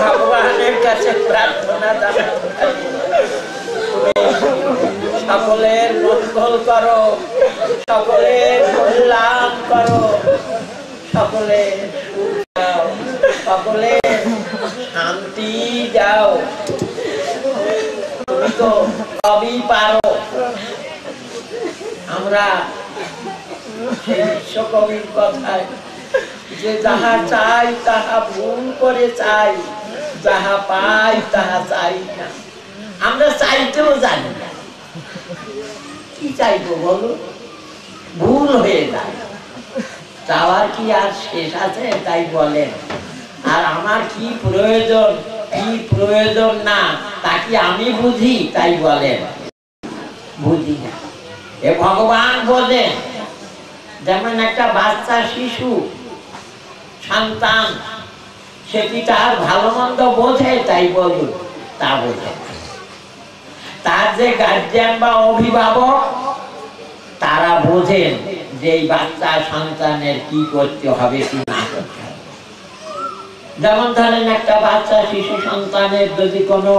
ভগবানের কাছে প্রার্থনা সকলের মঙ্গল করো, সকলের কল্যাণ করো, সকলের সকলের শান্তি যাও। তুমি তো সবই পারো। আমরা সেই বিশ্বকবির কথায় যে যাহা চাই তাহা ভুল করে চাই, যাহা পাই তাহা চাই না। আমরা চাইতেও জানি না কি চাইবো, বলো? ভুল হয়ে যায়। চাওয়ার কি আর শেষ আছে? তাই বলেন। আর আমার কি প্রয়োজন, কি প্রয়োজন না, তা কি আমি বুঝি? তাই বলেন, বুঝি না। এ ভগবান বোঝেন। যেমন একটা বাচ্চা শিশু সন্তান, সে কি তার ভালো মন্দ বোঝে? তাই বলুন, তা বোঝে। তার যে গার্জিয়ান বা অভিভাবক, তারা বোঝেন যে এই বাচ্চা সন্তানের কি করতে হবে, কি না করতে হবে। যেমন ধরেন একটা বাচ্চা শিশু সন্তানের যদি কোনো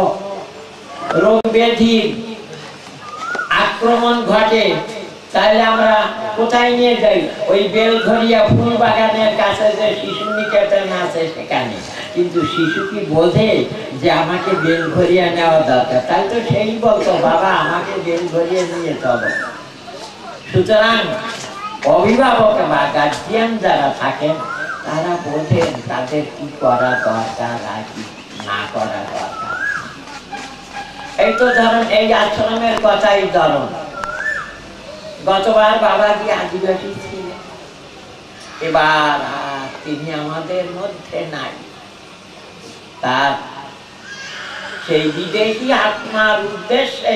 রোগ ব্যাধির আক্রমণ ঘটে, তাহলে আমরা কোথায় নিয়ে যাই? ওই বেলঘরিয়া ফুল বাগানের কাছে যে শিশু নিকেতন আছে সেখানে। কিন্তু শিশু কি বোঝে যে আমাকে বেলঘরিয়া নেওয়া দরকার? তাই তো সেই বলতো, বাবা আমাকে বেলঘরিয়া নিয়ে চলো। সুতরাং অভিভাবক বা গার্জিয়ান যারা থাকেন, তারা বোঝেন তাদের কি করা দরকার আর কি না করা দরকার। এই তো ধরুন এই আশ্রমের কথাই ধরুন। গতবার বাবাজি আদিবাসী ছিলেন, এবার তিনি আমাদের মধ্যে নাই। তার সেই বিদেশী আত্মার উদ্দেশ্যে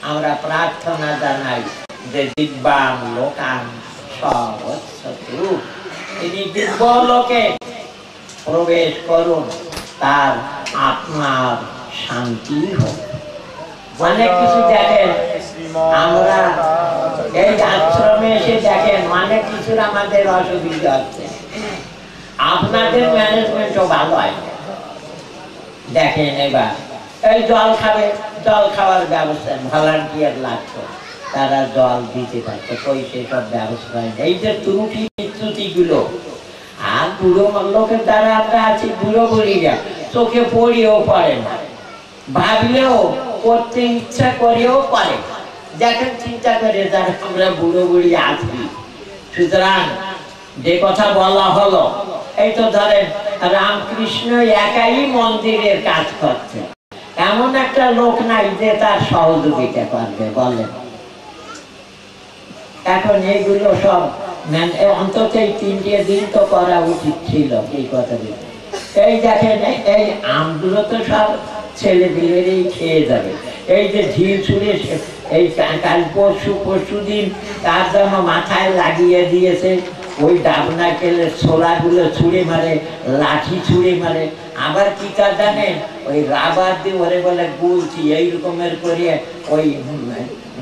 আমরা প্রার্থনা জানাই যে দিব্যাং লোকান সবৎসতু, তিনি দিব্য লোকে প্রবেশ করুন, তার আত্মার শান্তি হোক। অনেক কিছু দেখেন আমরা এই আশ্রমে এসে দেখেন অনেক কিছুর আমাদের অসুবিধা হচ্ছে। আপনাদের ম্যানেজমেন্টও ভালো হয়। দেখেন এবার এই জল খাবে, জল খাওয়ার ব্যবস্থা ভলান্টিয়ার লাগতো, তারা জল দিতে পারতো, কই সেসব ব্যবস্থা হয়। এই যে ত্রুটি বিচ্যুতি গুলো, আর বুড়ো লোকের দ্বারা আমরা আছি, বুড়ো বুড়িরা চোখে পড়িও পড়ে না, ভাবলেও করতে ইচ্ছা করেও করে। দেখেন চিন্তা করে যারা আমরা বুড়ো বুড়ি আছি। সুতরাং যে কথা বলা হলো, এই তো ধরেন রামকৃষ্ণ একাই মন্দিরের কাজ করছে, এমন একটা লোক নাই যে তার সহযোগিতা করবে, বলেন। এখন এইগুলো সব অন্তত এই 3টে দিন তো করা উচিত ছিল এই কথাগুলো। এই দেখেন এই আমগুলো তো সব ছেলে পিলেরই খেয়ে যাবে। এই যে ঝিল ছুঁড়ে এই কাল পরশু দিন তার জন্য মাথায় লাগিয়ে দিয়েছে, ওই ডাবনা কেলে ছোলাগুলো ছুঁড়ে মারে, লাঠি ছুঁড়ে মারে। আবার কি তা জানেন, ওই রাবার দিয়ে ওরে বলে গুলছি, এই রকমের করে ওই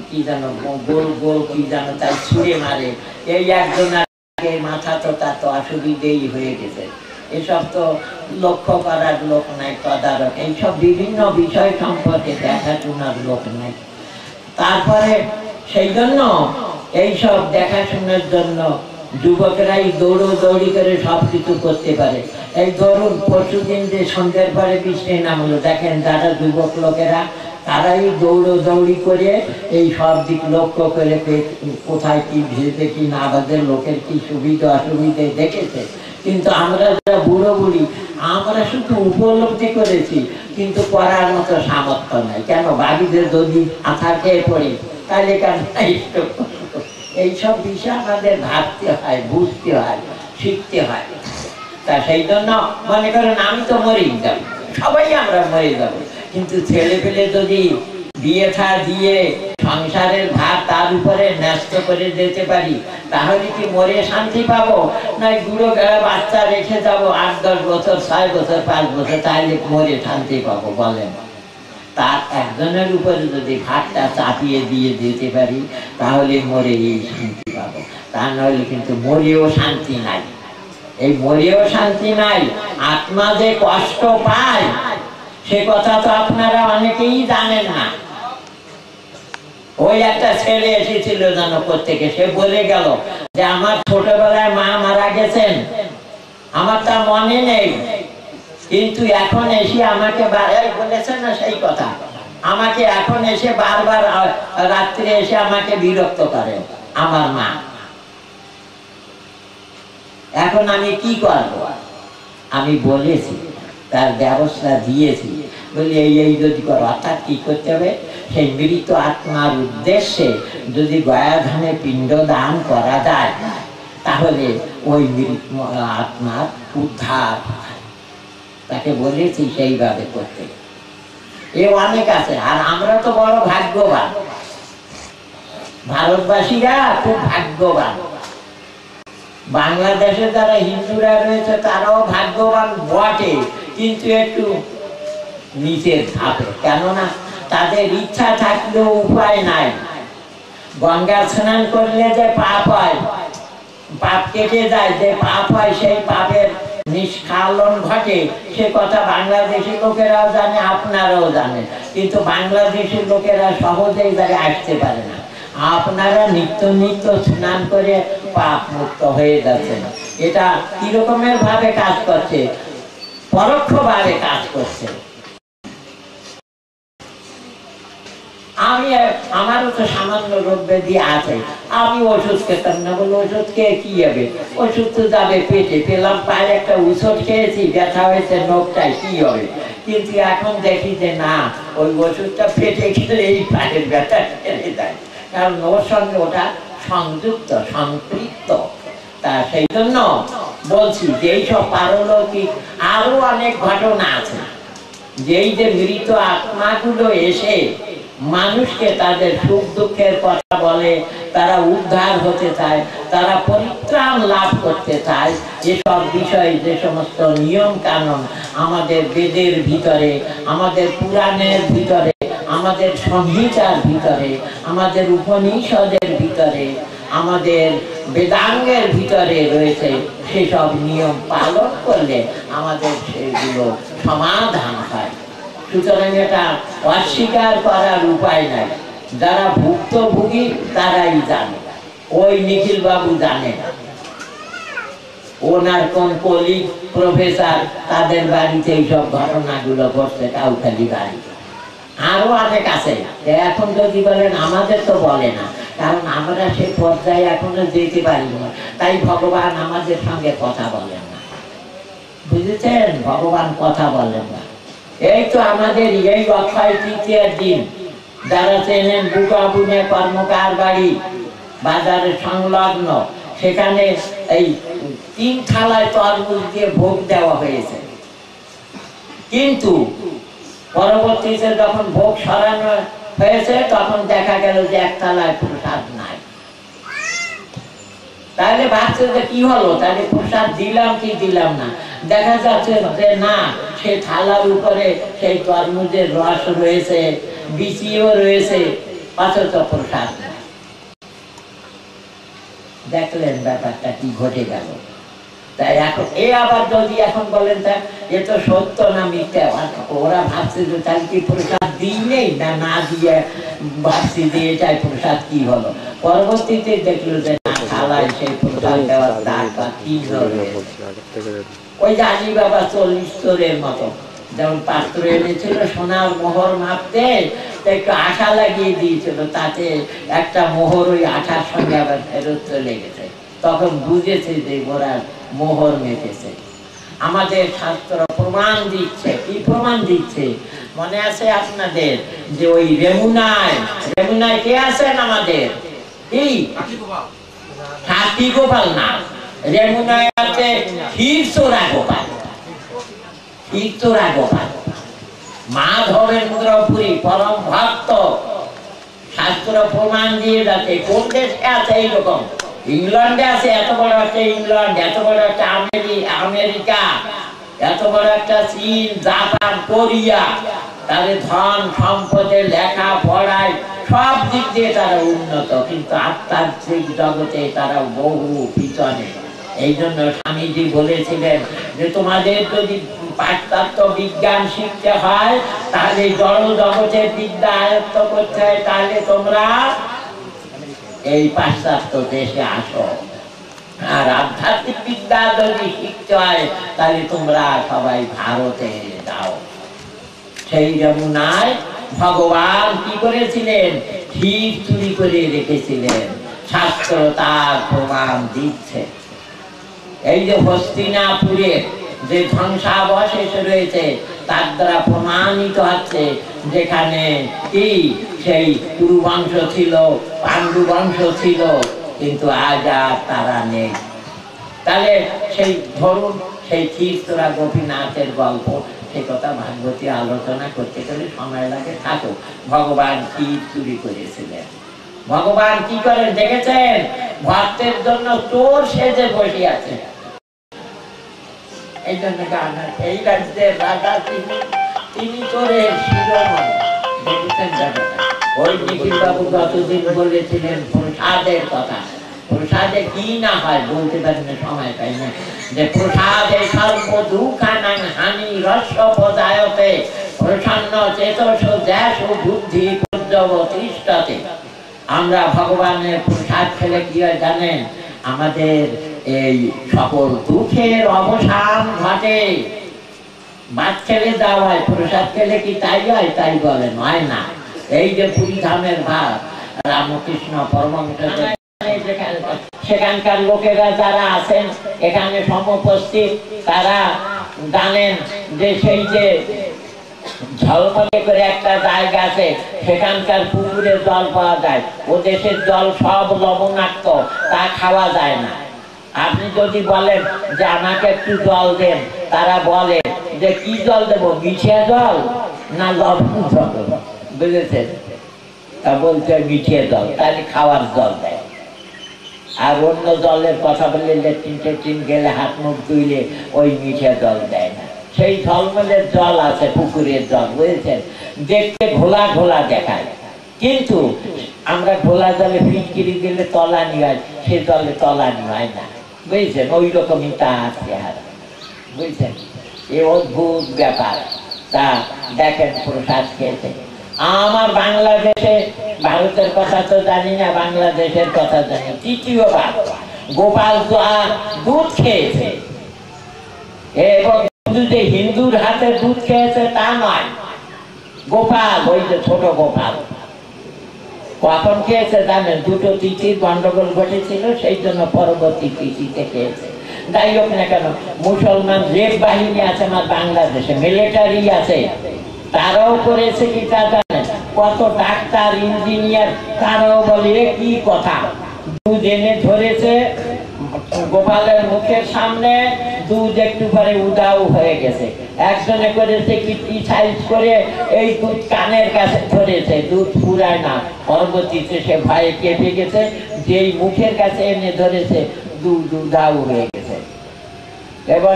কি জানো গোল গোল কি জানো তাই ছুঁড়ে মারে। এই একজনের মাথা তো তার তো অসুবিধেই হয়ে গেছে। এসব তো লক্ষ্য করার লোক নাই, তদারক এইসব বিভিন্ন বিষয় সম্পর্কে দেখাশোনার লোক নাই। তারপরে সেই জন্য এইসব দেখাশোনার জন্য যুবকরাই দৌড়ি করে সবকিছু করতে পারে। এই ধরুন পরশুদিন যে সন্ধ্যের পরে বৃষ্টি নামলো, দেখেন যারা যুবক লোকেরা তারাই দৌড়ি করে এই সব দিক লক্ষ্য করে কোথায় কি ভেজে কি না বাজে, লোকের কি সুবিধা অসুবিধে দেখেছে। কিন্তু আমরা যারা বুড়ো বুড়ি, আমরা শুধু উপলব্ধি করেছি, কিন্তু করার মতো সামর্থ্য নাই। কেন? বাড়িতে যদি আথা খেয়ে পড়ি তাহলে কেন এইসব বিষয় আমাদের ভাবতে হয়, বুঝতে হয়, শিখতে হয়। তা সেই জন্য মনে করেন আমি তো মরেই যাব, সবাই আমরা মরে যাব, কিন্তু ছেলে পেলে যদি বিয়ে থা দিয়ে সংসারের ভার তার উপরে ন্যস্ত করে দিতে পারি, তাহলে কি মরে শান্তি পাবো? না বুড়ো বেড়া বাচ্চা রেখে যাবো 8-10 বছর, 6 বছর, 5 বছর, তাহলে মরে শান্তি পাবো? বলেন। তার একজনের উপরে যদি ভাতটা চাপিয়ে দিয়ে দিতে পারি তাহলে মরে এই শান্তি পাবো, তা নইলে কিন্তু মরেও শান্তি নাই। এই মরেও শান্তি নাই, আত্মা যে কষ্ট পায় সে কথা তো আপনারা অনেকেই জানেন না। ওই একটা ছেলে এসেছিল জনপদ থেকে, সে বলে গেল যে আমার ছোটবেলায় মা মারা গেছেন, আমার তা মনে নেই, কিন্তু এখন এসে আমাকে বলেছেন না সেই কথা, আমাকে এখন এসে বারবার রাত্রে এসে আমাকে বিরক্ত করেন আমার মা। এখন আমি কি করব? আমি বলেছি, তার ব্যবস্থা দিয়েছি, বলি এই যদি করো, অর্থাৎ কি করতে হবে, সেই মৃত আত্মার উদ্দেশ্যে যদি গয়াধানে পিণ্ড দান করা যায় তাহলে ওই মৃত আত্মার উদ্ধার, তাকে বলেছি সেইভাবে করতে। এ অনেক আছে, আর আমরা তো বড় ভাগ্যবান, ভারতবাসীরা খুব ভাগ্যবান। বাংলাদেশে যারা হিন্দুরা রয়েছে তারাও ভাগ্যবান বটে, কিন্তু একটু নিচের ধাপে, কেননা তাদের ইচ্ছা থাকলেও উপায় নাই। গঙ্গা স্নান করলে যে পাপ হয়, পাপ কেটে যায়, যে পাপ হয় সেই পাপের নিষ্কালন ঘটে, সে কথা বাংলাদেশি লোকেরাও জানে, আপনারাও জানেন, কিন্তু বাংলাদেশের লোকেরা সহজেই জায়গায় আসতে পারে না। আপনারা নিত্য নিত্য স্নান করে পাপ মুক্ত হয়ে যাচ্ছেন। এটা কি রকমের ভাবে কাজ করছে? পরোক্ষভাবে কাজ করছে। আমি আমারও তো সামান্য রোগ ব্যাধি আছে, আমি ওষুধ খেতাম না, বলে ওষুধ খেয়ে কি হবে, ওষুধ তো যাবে পেটে, পেলাম পায়ে একটা ওষুধ খেয়েছি, ব্যথা হয়েছে নখটায়, কি হবে? কিন্তু এখন দেখি যে না, ওই ওষুধটা পেটে খেলে এই পায়ের ব্যথা খেলে যায়, কারণ ওর সঙ্গে ওটা সংযুক্ত, সম্পৃক্ত। তা সেই জন্য বলছি যে এইসব পারলৌকিক আরো অনেক ঘটনা আছে, যেই যে মৃত আত্মাগুলো এসে মানুষকে তাদের সুখ দুঃখের কথা বলে, তারা উদ্ধার হতে চায়, তারা পরিত্রাণ লাভ করতে চায়, এসব বিষয়ে যে সমস্ত নিয়ম কানুন আমাদের বেদের ভিতরে, আমাদের পুরাণের ভিতরে, আমাদের সংহিতার ভিতরে, আমাদের উপনিষদের ভিতরে, আমাদের বেদাঙ্গের ভিতরে রয়েছে, সেসব নিয়ম পালন করলে আমাদের সেগুলো সমাধান হয়। সুতরাং এটা অস্বীকার করার উপায় নাই। যারা ভুক্তভোগী তারাই জানে, ওই নিখিল বাবু জানে না, ওনার কোন কলিগ প্রফেসর তাদের বাড়িতে এইসব ঘটনাগুলো ঘটছে, কাউখালি বাড়ি, আরো অনেক আছে। এখন যদি বলেন আমাদের তো বলে না, কারণ আমরা সেই পর্যায়ে এখনো যেতে পারি না, তাই ভগবান আমাদের সঙ্গে কথা বলেন না, বুঝেছেন? ভগবান কথা বলেন না। এই তো আমাদের এই অক্ষয় তৃতীয়ার দিন, যারা চেনেন বুকাবুনে কর্মকার বাড়ি বাজারের সংলগ্ন, সেখানে এই 3 থালায় তরমুজ দিয়ে ভোগ দেওয়া হয়েছে, কিন্তু পরবর্তীতে যখন ভোগ সরানো হয়েছে তখন দেখা গেল যে 1 থালায় প্রসাদ নাই। তাহলে ভাবছে যে কি হলো, তাহলে প্রসাদ দিলাম কি দিলাম না? দেখা যাচ্ছে যে না, সে থালার উপরে সেই তরমুজের রস রয়েছে, বিচিও রয়েছে, অথচ প্রসাদ নাই। দেখলেন ব্যাপারটা কি ঘটে গেল? তাই এখন আবার যদি এখন বলেন তা এ তো সত্য না মিথ্যা, ওরা ভাবছে যে তাই কি প্রসাদ দিই নেই, না না দিয়ে ভাবছি যে এটাই প্রসাদ, কি হলো? পরবর্তীতে দেখলো যে থালায় সেই প্রসাদ দেওয়ার দাগ বা চিহ্ন রয়েছে। ওই যে আলী বাবা 40 স্তরের মতো যেমন পাত্র এনেছিল সোনার মোহর মাপতে, একটু আঠা লাগিয়ে দিয়েছিল, তাতে একটা মোহর ওই আঠার সঙ্গে আবার ফেরত চলে গেছে, তখন বুঝেছে যে ওরা মোহর মেপেছে। আমাদের শাস্ত্র প্রমাণ দিচ্ছে, কি প্রমাণ দিচ্ছে মনে আছে আপনাদের? যে ওই রেমুনায় কে আছেন আমাদের? কি হাতি গোপাল না, রেমুনায় আছে ক্ষীরচোরা গোপাল, ক্ষীরচোরা গোপাল মাধবেন্দ্রপুরী পরম ভক্ত। শাস্ত্র প্রমাণ দিয়ে যাচ্ছে। কোন দেশে আছে এইরকম? ইংল্যান্ডে আছে, এত বড় একটা ইংল্যান্ড, এত বড় একটা আমেরিকা, এত বড় একটা চীন, জাপান, কোরিয়া, তাদের ধন সম্পদে লেখা পড়ায় সব দিক দিয়ে তারা উন্নত, কিন্তু আধ্যাত্মিক জগতে তারা বহু পিছনে। এই জন্য স্বামীজি বলেছিলেন যে তোমাদের যদি পাশ্চাত্য বিজ্ঞান শিখতে হয়, তাহলে জড় জগতের বিদ্যা আয়ত্ত করতে হয়, তাহলে তোমরা এই পাশ্চাত্য দেশে আসো। আর আধ্যাত্মিক বিদ্যা যদি শিখতে হয়, তাহলে তোমরা সবাই ভারতে যাও। সেই যমুনায় ভগবান কি করেছিলেন? ক্ষীর চুরি করে রেখেছিলেন। শাস্ত্র তার প্রমাণ দিচ্ছে। এই যে হস্তিনাপুরে যে ধ্বংসাবশেষ রয়েছে, তার দ্বারা প্রমাণিত হচ্ছে যেখানে কি সেই কুরু বংশ ছিল, পাণ্ডু বংশ ছিল, কিন্তু আজ আর তারা নেই। তাহলে সেই ধরুন সেই ক্ষীরচোরা গোপীনাথের গল্প, সে কথা ভাগবতী আলোচনা করতে গেলে সময় লাগে, থাকো। ভগবান ক্ষীর চুরি করেছিলেন। ভগবান কি করেন দেখেছেন? ভক্তের জন্য চোর সেজে বসে আছে। এই জন্য এই রাজ্যের রাজা তিনি চোরের শিরোমণি। দেখেছেন ব্যাপারটা? ওই নিখিল বাবু যতদিন বলেছিলেন প্রসাদের কথা, প্রসাদে কি না হয় বলতে পারি না, সময় পাই না, যে প্রসাদে সর্ব দুঃখানাং হানি রস্য পদায়তে প্রসন্ন চেতস দেশ বুদ্ধি পর্যবতিষ্ঠতে। আমরা ভগবানের প্রসাদ খেলে কি হয় জানেন? আমাদের এই সকল দুঃখের অবসান ঘটে। ভাত খেলে দেওয়া হয়, প্রসাদ খেলে কি তাই হয়? তাই বলেন, হয় না। এই যে পুরী ধামের ভাত, রামকৃষ্ণ পরমহংস সেখানকার লোকেরা যারা আছেন এখানে সমুপস্থিত, তারা জানেন যে সেই যে ঝলমলে করে একটা জায়গা আছে, সেখানকার পুকুরে জল পাওয়া যায়। ও দেশের জল সব লবণাক্ত, তা খাওয়া যায় না। আপনি যদি বলেন যে আমাকে একটু জল দেন, তারা বলে যে কি জল দেবো, মিঠিয়া জল না লবণ জল? বুঝেছেন? তা বলতে মিঠিয়ে জল, তাহলে খাওয়ার জল দেয়। আর অন্য জলের কথা বললে লেট্রিন গেলে হাত মুখ ধুইলে ওই মিঠে জল দেয় না। সেই ঝলমলের জল আছে, পুকুরের জল, বুঝেছেন? দেখতে ঘোলা ঘোলা দেখায়, কিন্তু আমরা ঘোলা জলে ফিটকিরি দিলে তলানি হয়, সে জলে তলানি হয় না, বুঝেছেন? ওই রকমই তা আছে, বুঝছেন? এ অদ্ভুত ব্যাপার। তা দেখেন প্রসাদ খেয়েছে। আমার বাংলাদেশে, ভারতের কথা তো জানি না, বাংলাদেশের কথা জানি, তৃতীয়বার গোপাল দুধ খেয়েছে। এবং শুধু যে হিন্দুর হাতে দুধ খেয়েছে তা নয়, গোপাল, ওই যে ছোট গোপাল, কখন খেয়েছে জানেন? দুটো তিথির গন্ডগোল ঘটেছিল, সেই জন্য পরবর্তী তিথিতে খেয়েছে। যাই হোক না কেন, মুসলমান রেড বাহিনী আছে আমার বাংলাদেশে, মিলিটারি আছে, তারাও করেছে কি তা জানেন? কত ডাক্তার, ইঞ্জিনিয়ার, তারাও বলে কি কথা, দুধ এনে ধরেছে গোপালের মুখের সামনে, দুধ একটু পরে উদাও হয়ে গেছে। একজনে করেছে কি সাইজ করে এই দুধ কানের কাছে ধরেছে, দুধ ফুরায় না। পরবর্তীতে সে ভয়ে কেঁপে গেছে, যেই মুখের কাছে এনে ধরেছে দুধ উদাও হয়ে গেছে। এবং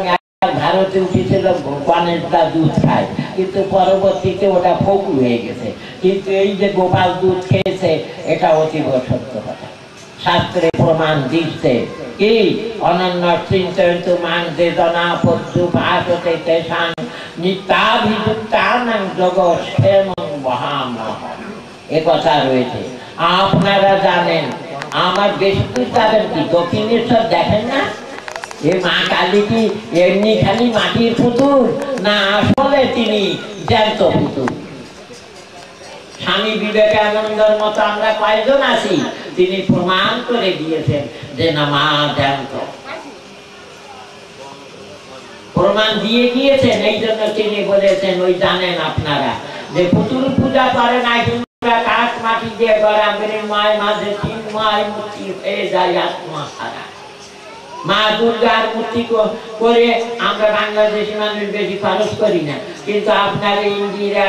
ভারতে উঠেছিল গণেশদা দুধ খায়, কিন্তু পরবর্তীতে ওটা ফকু হয়ে গেছে। কিন্তু এই যে গোপাল দুধ খেয়েছে, এটা অতীব সত্য কথা, শাস্ত্রে প্রমাণ দিচ্ছে। কি অনন্য চিন্তয়ন্তু মান বেদনা পদ্যু ভাসতে তেষাং নিত্যাভিযুক্তানাং জগৎক্ষেমং বহামহ। এ কথা রয়েছে। আপনারা জানেন, আমার বেশি দূর যাবেন কি, দক্ষিণেশ্বর দেখেন না? এ মা কালী কি এমনি খালি মাটির পুতুল, না আসলে তিনি জ্যান্ত পুতুল? স্বামী বিবেকানন্দের মতো আমরা কয়জন আছি, তিনি প্রমাণ করে দিয়েছেন যে না, মা জ্যান্ত, প্রমাণ দিয়ে গিয়েছেন। এই জন্য তিনি বলেছেন, ওই জানেন আপনারা যে পুতুল পূজা করে না, হিন্দুরা কাঠ মাটি দিয়ে গড়া মৃন্ময় মাঝে চিন্ময় মূর্তি হয়ে যায় আত্মা সারা। মা দুর্গার মূর্তি করে আমরা বাংলাদেশি মানুষ বেশি খরচ করি না, কিন্তু আপনার ইন্দিরা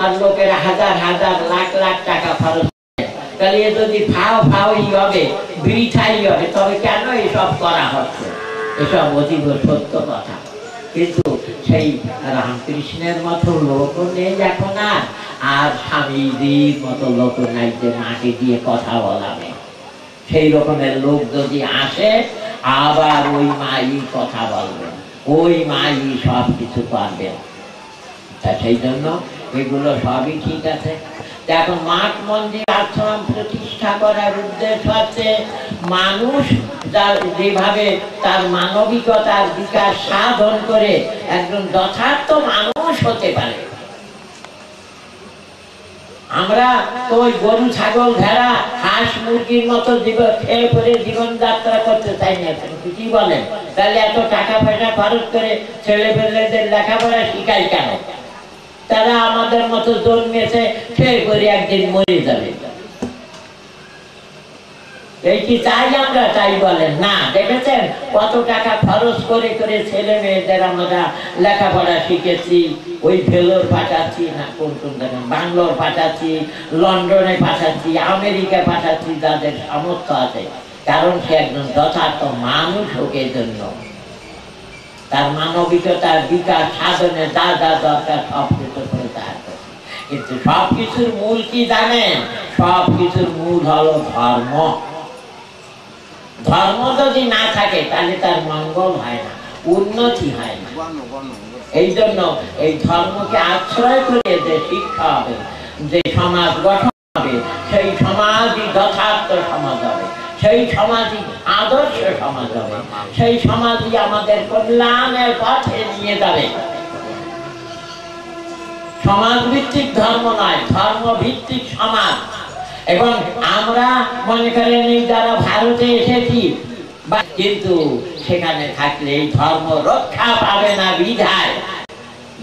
আর লোকেরা হাজার হাজার লাখ লাখ টাকা খরচ করে। তাহলে যদি ফাওই হবে, বৃথাই হবে, তবে কেন এসব করা হচ্ছে? এসব অতীব সত্য কথা। কিন্তু সেই রামকৃষ্ণের মতো লোক নেই এখন আর স্বামীজির মতো লোক নাই যে মাকে দিয়ে কথা বলাবে। সেই রকমের লোক যদি আসে আবার ওই মাই কথা বলবে, ওই মাই সব কিছু করবে। তা সেই জন্য এগুলো সবই ঠিক আছে। এখন মাঠ মন্দির আশ্রম প্রতিষ্ঠা করার উদ্দেশ্য হচ্ছে মানুষ যেভাবে তার মানবিকতার বিকাশ সাধন করে একজন যথার্থ মানুষ হতে পারে। আমরা তো ওই গরু ছাগল ভেড়া হাঁস মুরগির মতো খেয়ে পরে জীবনযাত্রা করতে চাই না। কি বলেন? তাহলে এত টাকা পয়সা খরচ করে ছেলে পেলেদের লেখাপড়া শিখাই কেন? তারা আমাদের মতো জন্মেছে, খেয়ে পরে একদিন মরে যাবে। এই কি চাই আমরা? তাই বলেন না। দেখেছেন কত টাকা খরচ করে করে ছেলে মেয়েদের আমরা লেখাপড়া শিখেছি। ওই ভেলোর পাঠাচ্ছি, না কোন কোন জায়গায় বাংলোর পাঠাচ্ছি, লন্ডনে পাঠাচ্ছি, আমেরিকা পাঠাচ্ছি, যাদের সামর্থ্য আছে। কারণ সে একজন যথার্থ মানুষ হোক, এই জন্য তার মানবিকতার বিকাশ সাধনে যা যা দরকার সব কিছু করে তার। কিন্তু সবকিছুর মূল কি জানেন? সবকিছুর মূল হলো ধর্ম। ধর্ম যদি না থাকে তাহলে তার মঙ্গল হয় না, উন্নতি হয় না। এই জন্য এই ধর্মকে আশ্রয় করে যে শিক্ষা হবে, যে সমাজ গঠন হবে, সেই সমাজই যথার্থ সমাজ হবে, সেই সমাজই আদর্শ সমাজ হবে, সেই সমাজই আমাদের কল্যাণের পথে নিয়ে যাবে। সমাজ ভিত্তিক ধর্ম নয়, ধর্ম ভিত্তিক সমাজ। এবং আমরা মনে করেন যারা ভারতে এসেছি, কিন্তু সেখানে থাকলে এই ধর্ম রক্ষা পাবে না বিধায়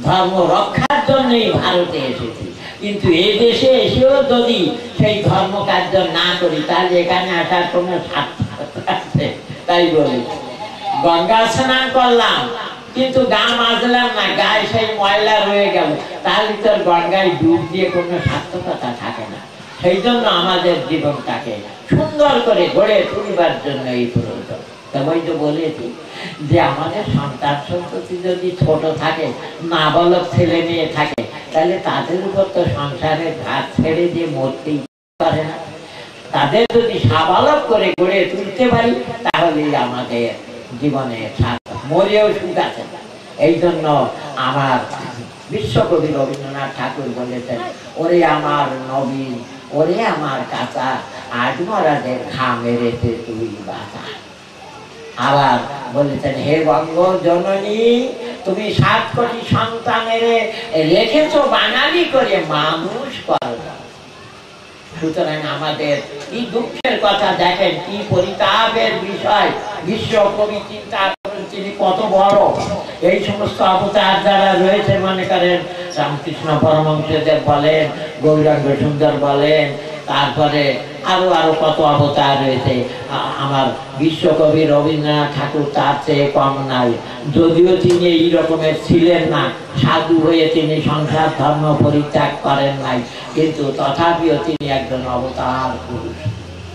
ধর্ম রক্ষার জন্যই ভারতে এসেছি। কিন্তু এই দেশে এসেও যদি সেই ধর্ম কার্য না করি তাহলে এখানে আসার কোনো সার্থকতা আছে? তাই বলি, গঙ্গা স্নান করলাম কিন্তু গা মাজলাম না, গায়ে সেই ময়লা রয়ে গেল, তাহলে তোর গঙ্গায় ডুব দিয়ে কোনো সার্থকতা থাকে না। সেই জন্য আমাদের জীবনটাকে সুন্দর করে গড়ে তুলবার জন্য এই প্রয়োজন। তবে তো বলেছি যে আমাদের সন্তান সন্ততি যদি ছোট থাকে, নাবালক ছেলে মেয়ে থাকে, তাহলে তাদের উপর তো সংসারের ভাত ছেড়ে দিয়ে মরতেই পারে না। তাদের যদি সাবালক করে গড়ে তুলতে পারি তাহলে আমাদের জীবনে সার্থক, মরেও সুখ আছে। এই জন্য আমার বিশ্বকবি রবীন্দ্রনাথ ঠাকুর বলেছেন, ওরে আমার নবীন, ওরে আমার কাঁচা, আজ মরাদের ঘা মেরেছে তুই বাঁচা। আবার বলেছেন, হে বঙ্গ জননী, তুমি 7 কোটি সন্তানের রেখেছো বাঙালি করে, মানুষ করো। সুতরাং আমাদের কি দুঃখের কথা দেখেন, কি পরিতাপের বিষয়। বিশ্ব কবি চিন্তা করেন তিনি কত বড়। এই সমস্ত অবতার যারা রয়েছে, মনে করেন রামকৃষ্ণ পরমহংসদেব বলেন, গৌরাঙ্গ সুন্দর বলেন, তারপরে আরো আরো কত অবতার রয়েছে। আমার বিশ্বকবি রবীন্দ্রনাথ ঠাকুর তার চেয়ে কম নাই। যদিও তিনি এই রকমের ছিলেন না, সাধু হয়ে তিনি সংসার ধর্ম পরিত্যাগ করেন নাই, কিন্তু তথাপিও তিনি একজন অবতার পুরুষ।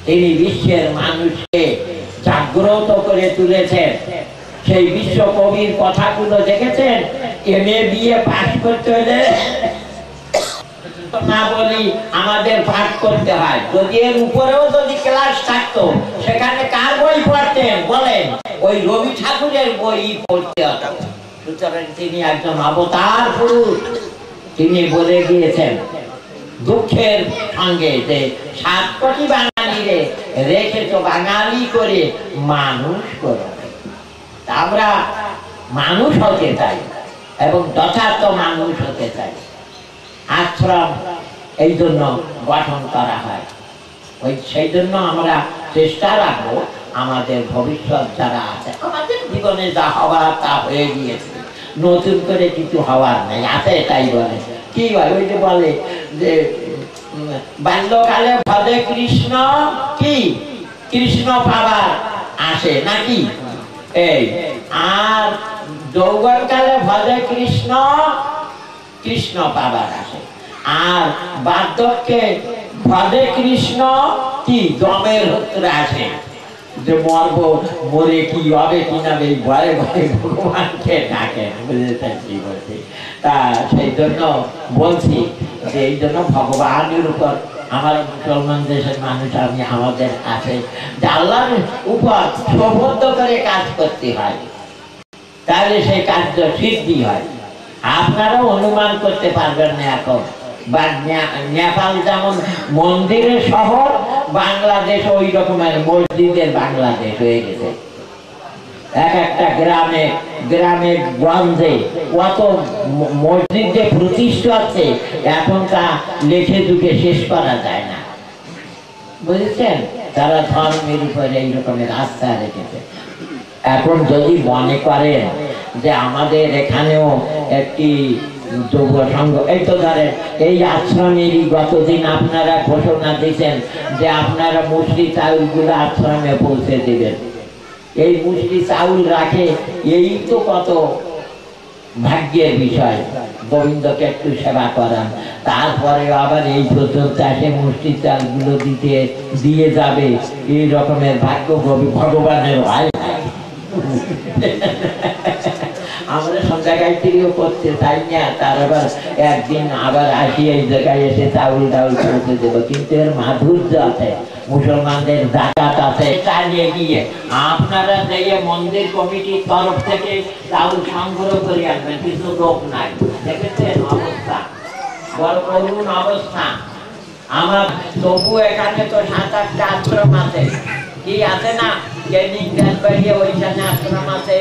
তিনি বিশ্বের মানুষকে জাগ্রত করে তুলেছেন। সেই বিশ্বকবির কথাগুলো দেখেছেন। MA BA পাস করতে হলে না বলি আমাদের পাঠ করতে হয়। যদি এর উপরেও যদি ক্লাস থাকতো, সেখানে কার বই পড়তেন বলেন? ওই রবি ঠাকুরের বই পড়তে হতো। সুতরাং তিনি একজন অবতার পুরুষ। তিনি বলে গিয়েছেন দুঃখের সঙ্গে যে 7 কোটি বাঙালিরে রেখেছো বাঙালি করে, মানুষ করো। আমরা মানুষ হতে চাই এবং যথার্থ মানুষ হতে চাই। আশ্রম এই জন্য গঠন করা হয়। সেই জন্য আমরা চেষ্টা রাখবো আমাদের ভবিষ্যৎ যারা আছে, আমাদের জীবনে যা হওয়ার তা হয়ে গিয়েছে, নতুন করে কিছু হওয়ার নেই, আছে তাই বলে। কি হয়? ওই যে বলে যে বাল্যকালে ভজে কৃষ্ণ, কি কৃষ্ণ পাবার আসে নাকি? এই আর যৌবনকালে ভজে কৃষ্ণ, কৃষ্ণ পাবার আসে। আর বার্ধক্যে ভজে কৃষ্ণ, কি দমের হত্রা আসে। যে মরবো, মরে কি হবে কিনা এই ভয়ে ভয়ে ভগবানকে ডাকেন, বুঝেছেন কি বলছি। তা সেই জন্য বলছি যে এই জন্য ভগবানের উপর আমার মুসলমান দেশের মানুষ আমি আমাদের আছে যে আল্লাহর উপর প্রবদ্ধ করে কাজ করতে হয়, তাহলে সেই কার্য সিদ্ধি হয়। আপনারাও অনুমান করতে পারবেন না এখন, বা নেপাল যেমন মন্দিরের শহর, বাংলাদেশ ওই রকমের মসজিদের বাংলাদেশ হয়ে গেছে। এক একটা গ্রামে গ্রামে গঞ্জে কত মসজিদ যে প্রতিষ্ঠা আছে, এখন তা লিখে দুকে শেষ করা যায় না, বুঝেছেন। তারা ধর্মের উপরে এই রকমের আস্থা রেখেছে। এখন যদি মনে করেন যে আমাদের এখানেও একটি যুব সংঘ, এই তো ধরেন এই আশ্রমেরই গতদিন আপনারা ঘোষণা দিয়েছেন যে আপনারা মুসলি চাউলগুলো আশ্রমে পৌঁছে দিবেন। এই মুসলি চাউল রাখে, এই তো কত ভাগ্যের বিষয়। গোবিন্দকে একটু সেবা করান, তারপরে আবার এই পর্যন্ত আসে মুসলি চালগুলো দিয়ে যাবে, এই রকমের ভাগ্য ভগবানের হয়। আমরা সন্ধ্যা গায়ত্রীও করতে চাই না, তার আবার একদিন আবার আসি এই জায়গায় এসে চাউল টাউল পৌঁছে দেবো, কিন্তু এর মাধুর্য আছে, মুসলমানদের জাকাত আছে। চালিয়ে গিয়ে আপনারা যেয়ে মন্দির কমিটির তরফ থেকে চাউল সংগ্রহ করে আনবেন, কিন্তু লোক নাই, দেখেছেন অবস্থা, বড় করুণ অবস্থা। আমার তবু এখানে তো 7-8টা আশ্রম আছে, কি আছে না, ওইখানে আশ্রম আছে,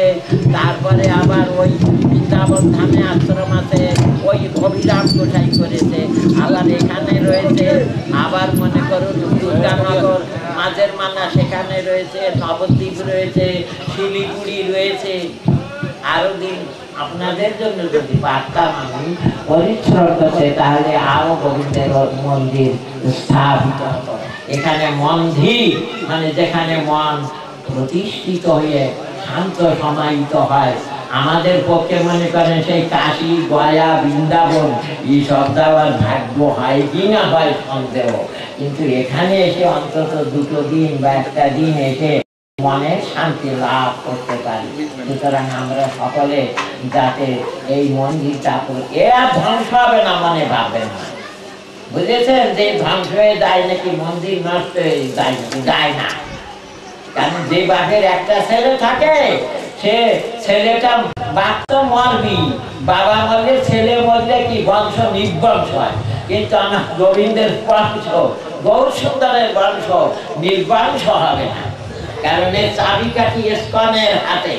তারপরে আবার ওই বৃন্দাবন ধামে আশ্রম আছে, ওই অভিরাম গোসাই করেছে, আবার এখানে রয়েছে, আবার মনে করুন দুর্গানগর মাঝের মানা সেখানে রয়েছে, নবদ্বীপ রয়েছে, শিলিগুড়ি রয়েছে। আরো দিন আপনাদের জন্য যদি পারতাম আমি পরিশ্রম করতে, তাহলে আরো গোবিন্দের মন্দির স্থাপিত হতো। এখানে মন্দির মানে যেখানে মন প্রতিষ্ঠিত হয়ে শান্ত সমাহিত হয়। আমাদের পক্ষে মনে করেন সেই কাশী, গয়া, বৃন্দাবন এইসব যাওয়ার ভাগ্য হয় কি না হয় সন্দেহ, কিন্তু এখানে এসে অন্তত 2 দিন বা 1টা দিন এসে মনের শান্তি লাভ করতে পারি। সুতরাং আমরা সকলে যাতে এই মন্দিরটা ধ্বংস হবে না মনে ভাববেন না, বুঝেছেন। যে ধ্বংস হয়ে যায় নাকি মন্দির নষ্ট হয়ে যায় নাকি, যায় না। কারণ যে বাপের একটা ছেলে থাকে, সে ছেলেটা বাপ তো মরবি, বাবা মরলে ছেলে মরলে কি বংশ নির্বংশ হয়, কিন্তু আমার গোবিন্দের বংশ, গৌর সুন্দরের বংশ নির্বংশ হবে না, কারণ এর চাবিকাঠি ইস্কনের হাতে,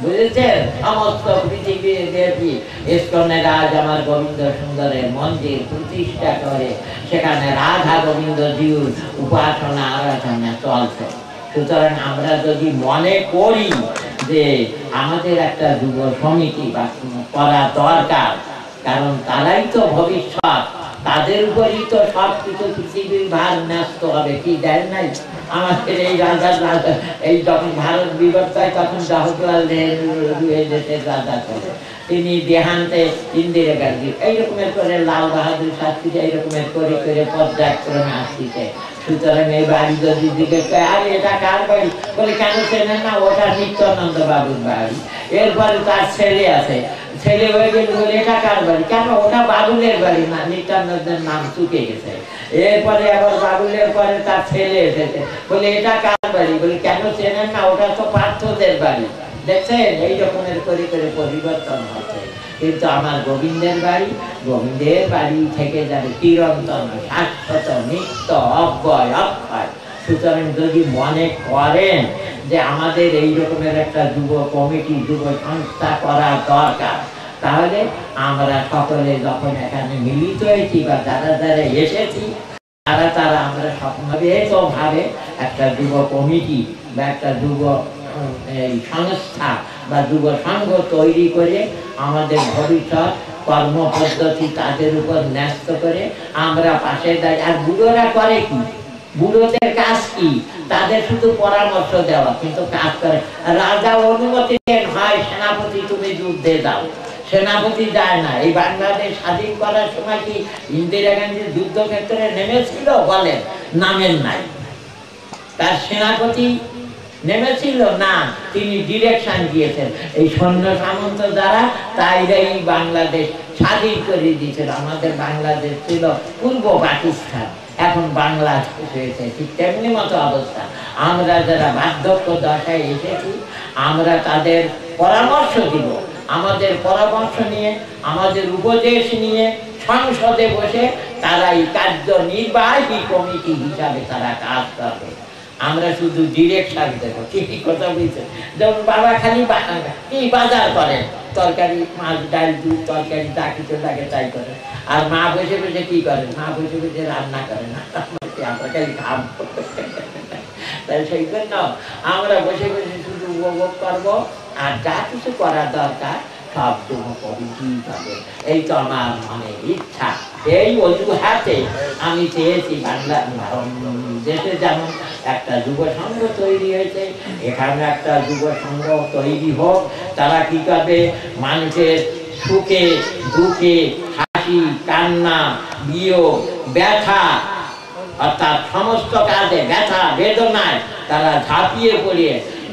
বুঝেছেন। সমস্ত পৃথিবীর দেবী ইস্কনের আজ আমার গোবিন্দ সুন্দরের মন্দির প্রতিষ্ঠা করে, সেখানে রাধা গোবিন্দ জিউর উপাসনা আরাধনা চলছে। সুতরাং আমরা যদি মনে করি যে আমাদের একটা যুব সমিতি বা করা দরকার, কারণ তারাই তো ভবিষ্যৎ, তাদের উপরই তো সব কিছু পৃথিবীর ভার ন্যস্ত হবে। কি দেন নাই আমাদের এই এই যখন ভারত বিভক্ত হয় তখন জওহরলাল নেহরু এই দেশের রাজা ছিল, তিনি দেহান্তে ইন্দিরা গান্ধী এই রকমের করে, লাল বাহাদুর শাস্ত্রী এই রকমের করে করে পর্যায়ক্রমে আসছে। সুতরাং এই বাড়ি যদি দিকে আরে এটা কার বাড়ি বলে, কেন চেনেন না, ওটা নিত্যানন্দ বাবুর বাড়ি। এরপরে তার ছেলে আছে, ছেলে হয়ে গেল বলে এটা কার বাড়ি, কেন ওটা বাবুলের বাড়ি না, নিত্যানন্দের নাম চুকে গেছে। এরপরে আবার বাবুলের পরে তার ছেলে এসেছে, বলে এটা কার বাড়ি বলে, কেন চেনেন না, ওটা তো পার্থদের বাড়ি। দেখছেন এই রকমের করে করে পরিবর্তন হচ্ছে, কিন্তু আমার গোবিন্দের বাড়ি থেকে যাবে চিরন্তন, শাশ্বত, নিত্য, অব্যয়, অক্ষয়। সুতরাং যদি মনে করেন যে আমাদের এই রকমের একটা যুব কমিটি, যুব সংস্থা করা দরকার, তাহলে আমরা সকলে যখন এখানে মিলিত হয়েছি বা যারা যারা এসেছি, তারা আমরা ভাবে একটা যুব কমিটি বা একটা যুব সংস্থা বা যুব সংঘ তৈরি করে আমাদের ভবিষ্যৎ কর্মপদ্ধতি তাদের উপর ন্যস্ত করে আমরা পাশে দাঁড়াই। আর বুড়োরা করে কি, বুড়োদের কাজ কি, তাদের শুধু পরামর্শ দেওয়া, কিন্তু কাজ করে। রাজা অনুমতি দেন, হয় সেনাপতি তুমি যুদ্ধে যাও, সেনাপতি যায় না। এই বাংলাদেশ স্বাধীন করার সময় কি ইন্দিরা গান্ধী যুদ্ধক্ষেত্রে নেমেছিল? বলেন, নামেন নাই। তার সেনাপতি নেমেছিল না, তিনি ডিরেকশন দিয়েছেন এই সৈন্য সামন্ত দ্বারা, তাইরাই বাংলাদেশ স্বাধীন করে দিয়েছিল। আমাদের বাংলাদেশ ছিল পূর্ব পাকিস্তান, এখন বাংলাদেশ হয়েছে। ঠিক তেমনি মতো অবস্থা। আমরা যারা বার্ধক্য দশায় এসেছি, আমরা তাদের পরামর্শ দিব, আমাদের পরামর্শ নিয়ে, আমাদের উপদেশ নিয়ে সংসদে বসে তারা এই কার্যনির্বাহী কমিটি হিসাবে তারা কাজ করবে। আমরা শুধু ডিরেকশন দেবো। কি কথা বলছেন? যেমন বাবা খালি কি বাজার করেন, তরকারি, মাছ, ডাল, দুধ, তরকারি যা কিছু লাগে তাই করেন। আর মা বসে বসে কি করেন? মা বসে বসে রান্না করেন। আমরা খালি খাব। তাই সেই জন্য আমরা বসে বসে শুধু উপভোগ করবো, আর যা কিছু করার দরকার সব কমিটিই পাবে। এই তো আমার মনের ইচ্ছা। এই অজুহাতে আমি চেয়েছি বাংলা দেশে যেমন একটা যুব সংঘ তৈরি হয়েছে, এখানে একটা যুব সংঘ তৈরি হোক। তারা কি করবে? মানুষের সুখে দুঃখে, হাসি কান্না, বিয়োগ, ব্যথা, অর্থাৎ সমস্ত কাজে ব্যথা বেদনায় তারা ঝাঁপিয়ে পড়ে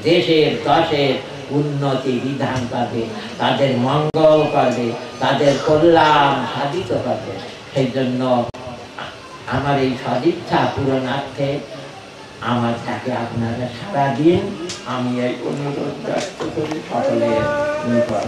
দেশের দশের উন্নতি বিধান করবে, তাদের মঙ্গল করবে, তাদের কল্যাণ সাধিত করবে। সেই জন্য আমার এই সদিচ্ছা পূরণার্থে আমার কাছে আপনারা সারাদিন আমি এই অনুরোধ ব্যক্ত করি সকলের নিকট।